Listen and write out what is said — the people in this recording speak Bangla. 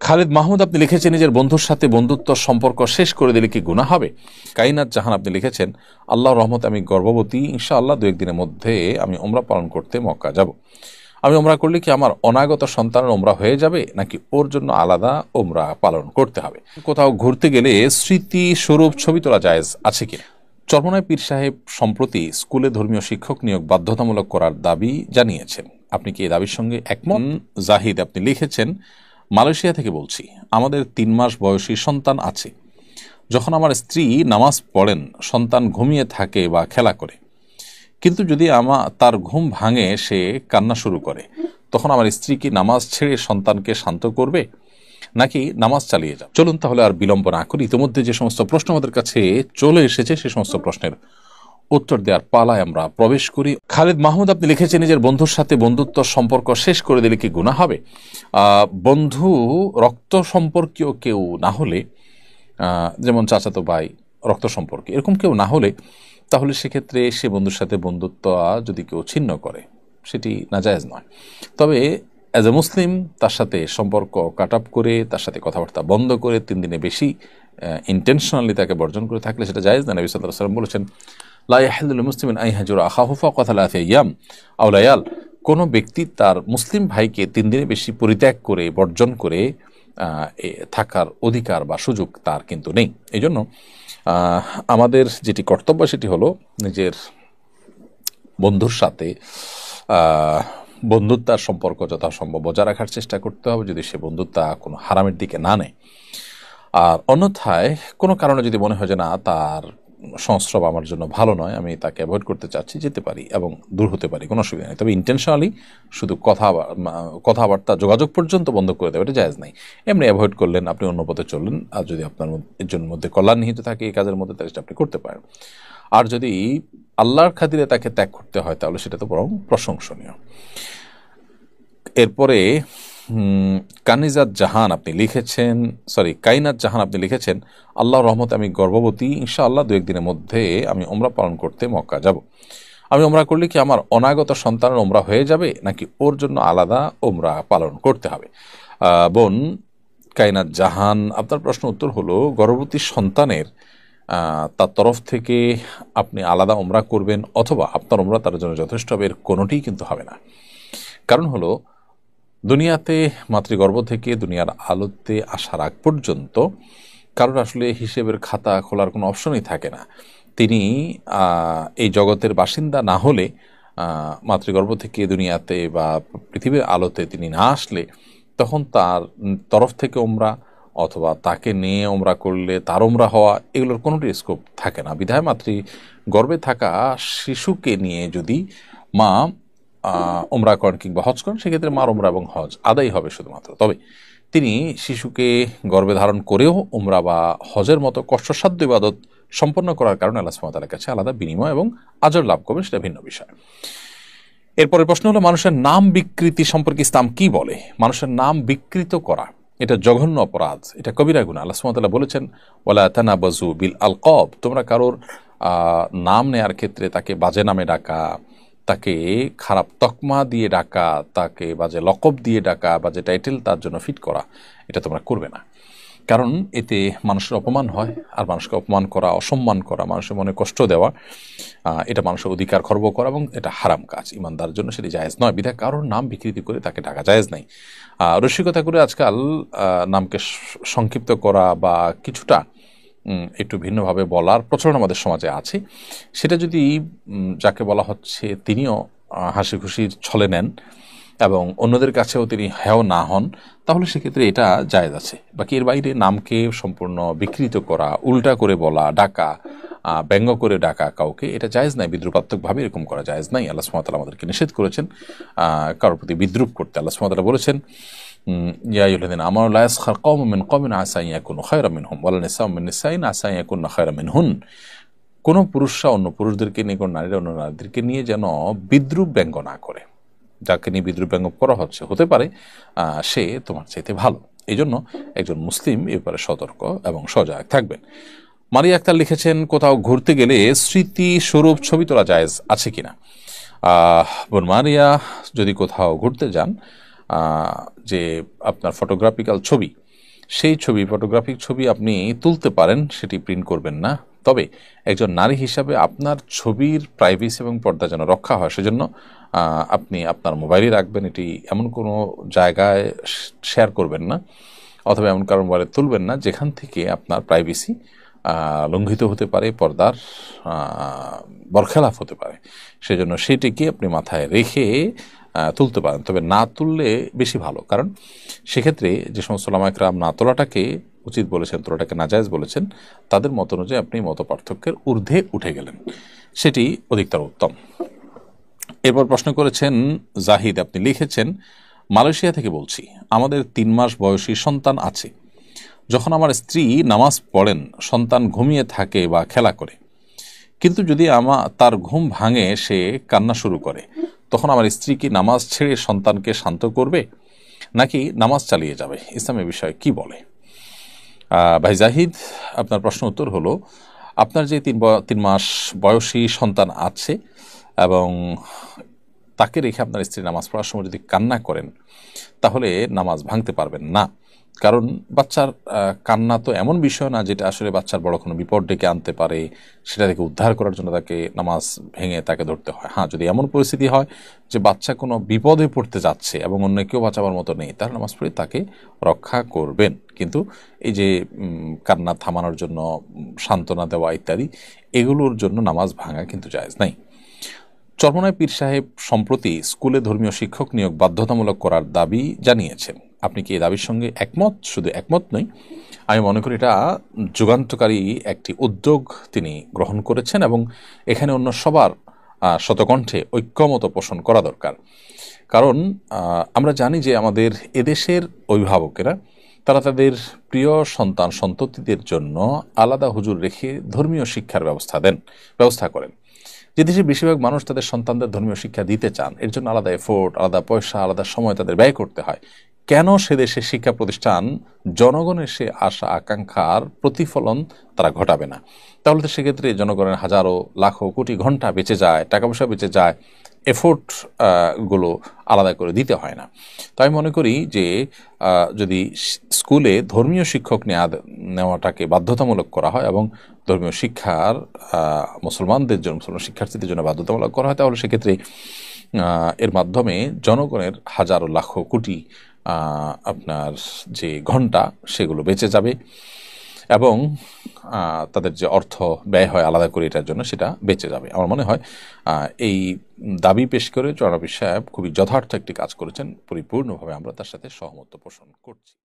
খালিদ মাহমুদ আপনি লিখেছেন, নিজের বন্ধুর সাথে বন্ধুত্ব সম্পর্ক শেষ করে দিলে কি গুনাহ হবে? কাইনাত জাহান আপনি লিখেছেন, আল্লাহর রহমতে আমি গর্ভবতী, ইনশাআল্লাহ 2-1 দিনের মধ্যে আমি উমরা পালন করতে মক্কা যাব। আমি উমরা করলে কি আমার অনাগত সন্তানের উমরা হয়ে যাবে, নাকি ওর জন্য আলাদা উমরা পালন করতে হবে? কোথাও ঘুরতে গেলে স্মৃতি স্বরূপ ছবি তোলা জায়েজ আছে কিনা? চরমনায় পীর সাহেব সম্প্রতি স্কুলে ধর্মীয় শিক্ষক নিয়োগ বাধ্যতামূলক করার দাবি জানিয়েছেন। আপনি কি এই দাবির সঙ্গে একমত? জাহিদ আপনি লিখেছেন, মালয়েশিয়া থেকে বলছি, আমাদের 3 মাস বয়সী সন্তান আছে। যখন আমার স্ত্রী নামাজ পড়েন, সন্তান ঘুমিয়ে থাকে বা খেলা করে, কিন্তু যদি তার ঘুম ভাঙে, সে কান্না শুরু করে, তখন আমার স্ত্রী কি নামাজ ছেড়ে সন্তানকে শান্ত করবে, নাকি নামাজ চালিয়ে যাবে? চলুন তাহলে আর বিলম্ব না করি, ইতিমধ্যে যে সমস্ত প্রশ্ন আমাদের কাছে চলে এসেছে সে সমস্ত প্রশ্নের উত্তর দেওয়ার পালায় আমরা প্রবেশ করি। খালিদ মাহমুদ আপনি লিখেছেন, নিজের বন্ধুর সাথে বন্ধুত্ব সম্পর্ক শেষ করে দিলে কি গুনাহ হবে? বন্ধু রক্ত সম্পর্কীয় কেউ না হলে, যেমন চাচাতো ভাই, রক্ত সম্পর্কে এরকম কেউ না হলে, তাহলে সেক্ষেত্রে সে বন্ধুর সাথে বন্ধুত্ব যদি কেউ ছিন্ন করে, সেটি নাজায়েজ নয়। তবে অ্যাজ এ মুসলিম তার সাথে সম্পর্ক কাট আপ করে, তার সাথে কথাবার্তা বন্ধ করে 3 দিনে বেশি ইন্টেনশনালি তাকে বর্জন করে থাকলে সেটা জায়েজ না। নবী সাল্লাল্লাহু আলাইহি ওয়াসাল্লাম বলেছেন, লা ইয়াহিল্লু লিল মুসলিমিন আন ইয়াহজুরা আখাহু ফাওকা 3 আইয়াম আও লায়াল। কোনো ব্যক্তি তার মুসলিম ভাইকে 3 দিনে বেশি পরিত্যাগ করে, বর্জন করে থাকার অধিকার বা সুযোগ তার কিন্তু নেই। এই জন্য আমাদের যেটি কর্তব্য সেটি হলো নিজের বন্ধুর সাথে বন্ধুত্বার সম্পর্ক যথাসম্ভব বজায় রাখার চেষ্টা করতে হবে, যদি সে বন্ধুত্ব কোনো হারামের দিকে না নেয়। আর অন্যথায় কোনো কারণে যদি মনে হয় যে না, তার সংস্রব আমার জন্য ভালো নয়, আমি তাকে অ্যাভয়েড করতে চাচ্ছি, যেতে পারি এবং দূর হতে পারি, কোনো অসুবিধা নেই। তবে ইন্টেনশনালি শুধু কথাবার্তা যোগাযোগ পর্যন্ত বন্ধ করে দেবে, এটা জায়েজ নাই। এমনি অ্যাভয়েড করলেন, আপনি অন্য পথে চললেন, আর যদি আপনার এর জন্য মধ্যে কল্যাণ নিহিত থাকে এই কাজের মধ্যে, তাহলে সেটা আপনি করতে পারেন। আর যদি আল্লাহর খাতিরে তাকে ত্যাগ করতে হয়, তাহলে সেটা তো বরং প্রশংসনীয়। এরপরে কাইনাত জাহান আপনি লিখেছেন, আল্লাহর রহমতে আমি গর্ভবতী, ইনশাআল্লাহ 2-1 দিনের মধ্যে আমি উমরা পালন করতে মক্কা যাব। আমি উমরা করলে কি আমার অনাগত সন্তানের উমরা হয়ে যাবে, নাকি ওর জন্য আলাদা উমরা পালন করতে হবে? বোন কাইনাত জাহান, আপনার প্রশ্ন উত্তর হলো, গর্ভবতী সন্তানের তার তরফ থেকে আপনি আলাদা উমরা করবেন, অথবা আপনার উমরা তার জন্য যথেষ্ট হবে, এর কোনোটিই কিন্তু হবে না। কারণ হলো, দুনিয়াতে মাতৃগর্ভ থেকে দুনিয়ার আলোতে আসার আগ পর্যন্ত কারোর আসলে হিসেবের খাতা খোলার কোনো অপশনই থাকে না। তিনি এই জগতের বাসিন্দা না হলে, মাতৃগর্ভ থেকে দুনিয়াতে বা পৃথিবীর আলোতে তিনি না আসলে, তখন তার তরফ থেকে উমরা অথবা তাকে নিয়ে উমরা করলে তার উমরা হওয়া, এগুলোর কোনোটি স্কোপ থাকে না। বিধায় মাতৃগর্ভে থাকা শিশুকে নিয়ে যদি মা উমরা করেন কিংবা হজ করেন, সেক্ষেত্রে মার উমরা এবং হজ আদায় হবে শুধুমাত্র। তবে তিনি শিশুকে গর্ভে ধারণ করেও উমরা বা হজের মতো কষ্টসাধ্য ইবাদত সম্পন্ন করার কারণে আল্লাহ সুবহানাহু ওয়া তাআলার কাছে আলাদা বিনিময় এবং আজর লাভ করবেন, সেটা ভিন্ন বিষয়। এরপরের প্রশ্ন হলো, মানুষের নাম বিকৃতি সম্পর্কে ইসলাম কি বলে? মানুষের নাম বিকৃত করা এটা জঘন্য অপরাধ, এটা কবিরা গুনাহ। আল্লাহ সুবহানাহু ওয়া তাআলা বলেছেন, ওয়ালা তানাবাজু বিল আলকাব, তোমরা কারোর নাম নেয়ার ক্ষেত্রে তাকে বাজে নামে ডাকা, তাকে খারাপ তকমা দিয়ে ডাকা, তাকে বাজে লকব দিয়ে ডাকা, বাজে টাইটেল তার জন্য ফিট করা, এটা তোমরা করবে না। কারণ এতে মানুষের অপমান হয়, আর মানুষকে অপমান করা, অসম্মান করা, মানুষের মনে কষ্ট দেওয়া, এটা মানুষের অধিকার খর্ব করা, এবং এটা হারাম কাজ। ইমানদার জন্য সেটি জায়েজ নয়। বিধায় কারোর নাম বিকৃতি করে তাকে ডাকা জায়েজ নাই। রসিকতা করে আজকাল নামকে সংক্ষিপ্ত করা বা কিছুটা একটু ভিন্নভাবে বলার প্রচলন আমাদের সমাজে আছে। সেটা যদি যাকে বলা হচ্ছে তিনিও হাসি খুশির ছলে নেন এবং অন্যদের কাছেও তিনি হেয় না হন, তাহলে সেক্ষেত্রে এটা জায়েজ আছে। বাকি এর বাইরে নামকে সম্পূর্ণ বিকৃত করা, উল্টা করে বলা, ডাকা, ব্যঙ্গ করে ডাকা কাউকে, এটা জায়েজ নাই। বিদ্রুপাত্মকভাবে এরকম করা জায়েজ নাই। আল্লাহ সুবহানাহু ওয়া তাআলা আমাদেরকে নিষেধ করেছেন কারোর প্রতি বিদ্রুপ করতে। আল্লাহ সুবহানাহু ওয়া তাআলা বলেছেন, ইয়া আইয়ুহাল্লাযীনা আমানু লা ইয়াসখার কওমুম মিন কওমিন আসা আন ইয়াকুনু খায়রাম মিনহুম ওয়ালা নিসাউম মিন নিসাইন আসা আন ইয়াকুননা খায়রাম মিনহুন। কোনো পুরুষরা অন্য পুরুষদেরকে নিয়ে, কোনো নারীরা অন্য নারীদেরকে নিয়ে যেন বিদ্রুপ ব্যঙ্গ না করে। যাকে নিয়ে বিদ্রুপ ব্যঙ্গ করা হচ্ছে, হতে পারে সে তোমার চাইতে ভালো। এই জন্য একজন মুসলিম এ ব্যাপারে সতর্ক এবং সজাগ থাকবেন। মারিয়া আক্তার লিখেছেন, কোথাও ঘুরতে গেলে স্মৃতি স্বরূপ ছবি তোলা জায়েজ আছে কিনা? বোন মারিয়া, যদি কোথাও ঘুরতে যান, যে আপনার ফটোগ্রাফিক্যাল ছবি সেই ছবি, ফটোগ্রাফিক ছবি আপনি তুলতে পারেন, সেটি প্রিন্ট করবেন না। তবে একজন নারী হিসাবে আপনার ছবির প্রাইভেসি এবং পর্দা যেন রক্ষা হয়, সেজন্য আপনি আপনার মোবাইলে রাখবেন। এটি এমন কোনো জায়গায় শেয়ার করবেন না, অথবা এমন কারো মোবাইলে তুলবেন না যেখান থেকে আপনার প্রাইভেসি লঙ্ঘিত হতে পারে, পর্দার বরখেলাপ হতে পারে। সেজন্য সেটিকে আপনি মাথায় রেখে তুলতে পারেন, তবে না তুললে বেশি ভালো। কারণ সেক্ষেত্রে যে সমস্ত ওলামা একরাম না তোলাটাকে উচিত বলেছেন, তোলাটাকে নাজায়েজ বলেছেন, তাদের মত অনুযায়ী আপনি মত পার্থক্যের ঊর্ধ্বে উঠে গেলেন, সেটি অধিকতর উত্তম। এরপর প্রশ্ন করেছেন জাহিদ, আপনি লিখেছেন, মালয়েশিয়া থেকে বলছি, আমাদের 3 মাস বয়সী সন্তান আছে। যখন আমার স্ত্রী নামাজ পড়েন, সন্তান ঘুমিয়ে থাকে বা খেলা করে, কিন্তু যদি তার ঘুম ভাঙে, সে কান্না শুরু করে, তখন আমার স্ত্রী কি নামাজ ছেড়ে সন্তানকে শান্ত করবে নাকি নামাজ চালিয়ে যাবে? ইসলামের বিষয়ে কি বলে? ভাই জাহিদ, আপনার প্রশ্ন উত্তর হলো, আপনার যে 3 মাস বয়সী সন্তান আছে এবং তাকে রেখে আপনার স্ত্রী নামাজ পড়ার সময় যদি কান্না করেন, তাহলে নামাজ ভাঙতে পারবেন না। কারণ বাচ্চার কান্না তো এমন বিষয় না যেটা আসলে বাচ্চার বড় কোনো বিপদ ডেকে আনতে পারে, সেটা থেকে উদ্ধার করার জন্য তাকে নামাজ ভেঙে তাকে ধরতে হয়। হ্যাঁ, যদি এমন পরিস্থিতি হয় যে বাচ্চা কোনো বিপদে পড়তে যাচ্ছে এবং অন্য কেউ বাঁচাবার মতো নেই, তাহলে নামাজ পড়ে তাকে রক্ষা করবেন। কিন্তু এই যে কান্না থামানোর জন্য সান্ত্বনা দেওয়া ইত্যাদি, এগুলোর জন্য নামাজ ভাঙা কিন্তু জায়েজ নাই। চরমনায় পীর সাহেব সম্প্রতি স্কুলে ধর্মীয় শিক্ষক নিয়োগ বাধ্যতামূলক করার দাবি জানিয়েছেন। আপনি কি এই দাবির সঙ্গে একমত? শুধু একমত নই, আমি মনে করি এটা যুগান্তকারী একটি উদ্যোগ তিনি গ্রহণ করেছেন এবং এখানে অন্য সবার শতকণ্ঠে ঐক্যমত পোষণ করা দরকার। কারণ আমরা জানি যে আমাদের এদেশের অভিভাবকেরা, তারা তাদের প্রিয় সন্তান সন্ততিদের জন্য আলাদা হুজুর রেখে ধর্মীয় শিক্ষার ব্যবস্থা করেন। যে দেশে বেশিরভাগ মানুষ তাদের সন্তানদের ধর্মীয় শিক্ষা দিতে চান, এর জন্য আলাদা এফোর্ট, আলাদা পয়সা, আলাদা সময় তাদের ব্যয় করতে হয়। কেন সে দেশের শিক্ষা প্রতিষ্ঠান জনগণের সে আশা আকাঙ্ক্ষার প্রতিফলন তারা ঘটাবে না? তাহলে তো সেক্ষেত্রে জনগণের হাজারো লাখো কোটি ঘন্টা বেঁচে যায়, টাকা পয়সা বেঁচে যায়, এফোর্ট গুলো আলাদা করে দিতে হয় না। তো আমি মনে করি যে যদি স্কুলে ধর্মীয় শিক্ষক নেওয়াটাকে বাধ্যতামূলক করা হয় এবং ধর্মীয় শিক্ষার মুসলমান শিক্ষার্থীদের জন্য বাধ্যতামূলক করা হয়, তাহলে সেক্ষেত্রে এর মাধ্যমে জনগণের হাজারো লাখো কোটি আপনার যে ঘন্টা, সেগুলো বেঁচে যাবে এবং তাদের যে অর্থ ব্যয় হয় আলাদা করে এটার জন্য, সেটা বেঁচে যাবে। আমার মনে হয় এই দাবি পেশ করে চরমনায় পীর সাহেব খুবই যথার্থ একটি কাজ করেছেন। পরিপূর্ণভাবে আমরা তার সাথে সহমত পোষণ করছি।